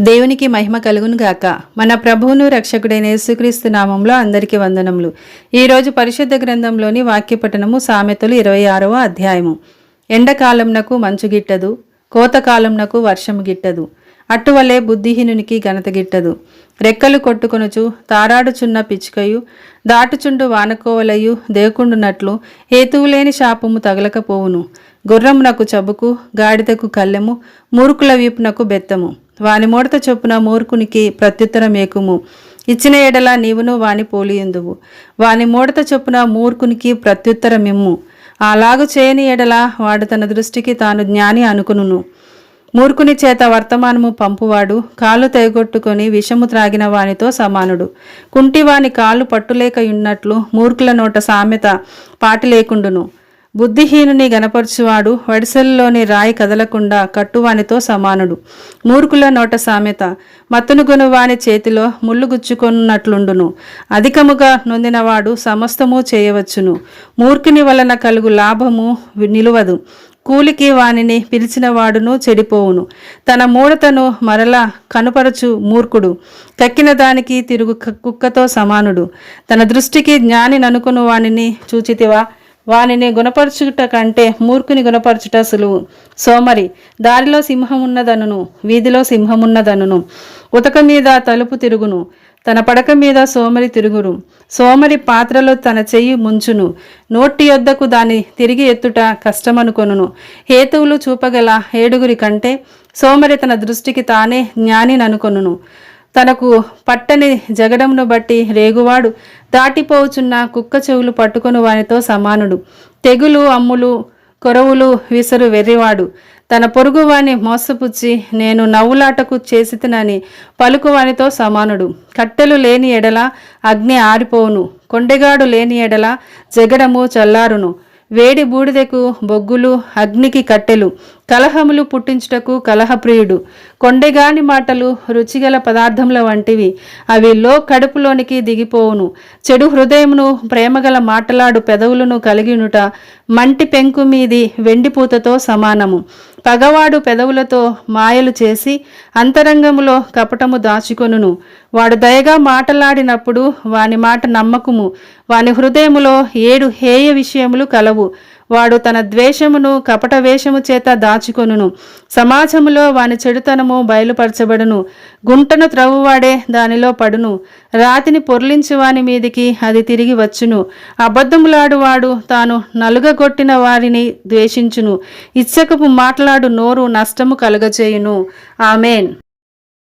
దేవునికి మహిమ కలుగును గాక. మన ప్రభువును రక్షకుడైన యేసుక్రీస్తు నామంలో అందరికీ వందనములు. ఈరోజు పరిశుద్ధ గ్రంథంలోని వాక్యపఠనము సామెతలు 26వ అధ్యాయము. ఎండకాలంనకు మంచు గిట్టదు, కోతకాలంనకు వర్షము గిట్టదు, అట్టువలే బుద్ధిహీనునికి ఘనత గిట్టదు. రెక్కలు కొట్టుకొనుచు తారాడుచున్న పిచ్చుకయు దాటుచుండు వానకోవలయు దేకుండునట్లు హేతువులేని శాపము తగలకపోవును. గుర్రమునకు చబుకు, గాడిదకు కళ్ళెము, మూర్ఖుల వీపునకు బెత్తము. వాని మూడత చొప్పున మూర్ఖునికి ప్రత్యుత్తరం ఏకుము. ఇచ్చిన ఎడల నీవును వాని పోలియుందువు. వాని మూడత చొప్పున మూర్ఖునికి ప్రత్యుత్తరమిమ్ము. అలాగు చేయని ఎడల వాడు తన దృష్టికి తాను జ్ఞాని అనుకును. మూర్ఖుని చేత వర్తమానము పంపువాడు కాళ్ళు తెగొట్టుకొని విషము త్రాగిన వానితో సమానుడు. కుంటివాని కాళ్ళు పట్టులేకయున్నట్లు మూర్ఖుల నోట సామెత పాటి లేకుండును. బుద్ధిహీనుని గనపరచువాడు వడిసెల్లోని రాయి కదలకుండా కట్టువానితో సమానుడు. మూర్ఖుల నోట సామెత మత్తునుగొనువాని చేతిలో ముళ్ళు గుచ్చుకొనున్నట్లుండును. అధికముగా నొందినవాడు సమస్తము చేయవచ్చును. మూర్ఖుని వలన కలుగు లాభము నిలువదు. కూలికి వానిని పిలిచిన వాడును చెడిపోవును. తన మూడతను మరలా కనుపరచు మూర్ఖుడు కక్కిన దానికి తిరుగు కుక్కతో సమానుడు. తన దృష్టికి జ్ఞాని ననుకును వానిని చూచితివా? వానిని గుణపరచుట కంటే మూర్ఖుని గుణపరచుట సులువు. సోమరి దారిలో సింహమున్నదనును, వీధిలో సింహమున్నదనును, ఉతక మీద తలుపు తిరుగును, తన పడక మీద సోమరి తిరుగురు. సోమరి పాత్రలో తన చెయ్యి ముంచును, నోటి యొద్దకు దాన్ని తిరిగి ఎత్తుట కష్టమనుకొనును. హేతువులు చూపగల ఏడుగురి కంటే సోమరి తన దృష్టికి తానే జ్ఞాని ననుకొనును. తనకు పట్టని జగడమును బట్టి రేగువాడు దాటిపోవుచున్న కుక్క చెవులు పట్టుకొని వానితో సమానుడు. తెగులు అమ్ములు కొరవులు విసరు వెర్రివాడు తన పొరుగువాని మోసపుచ్చి నేను నవ్వులాటకు చేసితనని పలుకువానితో సమానుడు. కట్టెలు లేని ఎడల అగ్ని ఆరిపోవును, కొండెగాడు లేని ఎడల జగడము చల్లారును. వేడి బూడిదకు బొగ్గులు, అగ్నికి కట్టెలు, కలహములు పుట్టించుటకు కలహప్రియుడు. కొండెగాని మాటలు రుచిగల పదార్థముల వంటివి, అవి కడుపులోనికి దిగిపోవును. చెడు హృదయమును ప్రేమగల మాటలాడు పెదవులను కలిగినుట మంటి పెంకు మీది వెండిపూతతో సమానము. పగవాడు పెదవులతో మాయలు చేసి అంతరంగములో కపటము దాచుకొనును. వాడు దయగా మాటలాడినప్పుడు వాని మాట నమ్మకము. వాని హృదయములో 7 హేయ విషయములు కలవు. వాడు తన ద్వేషమును కపట వేషము చేత దాచుకొనును. సమాజములో వాని చెడుతనము బయలుపరచబడును. గుంటను త్రవ్వువాడే దానిలో పడును. రాతిని పొర్లించి వాని మీదికి అది తిరిగి వచ్చును. అబద్ధములాడువాడు తాను నలుగగొట్టిన వారిని ద్వేషించును. ఇచ్చకపు మాట్లాడు నోరు నష్టము కలుగచేయును. ఆమేన్.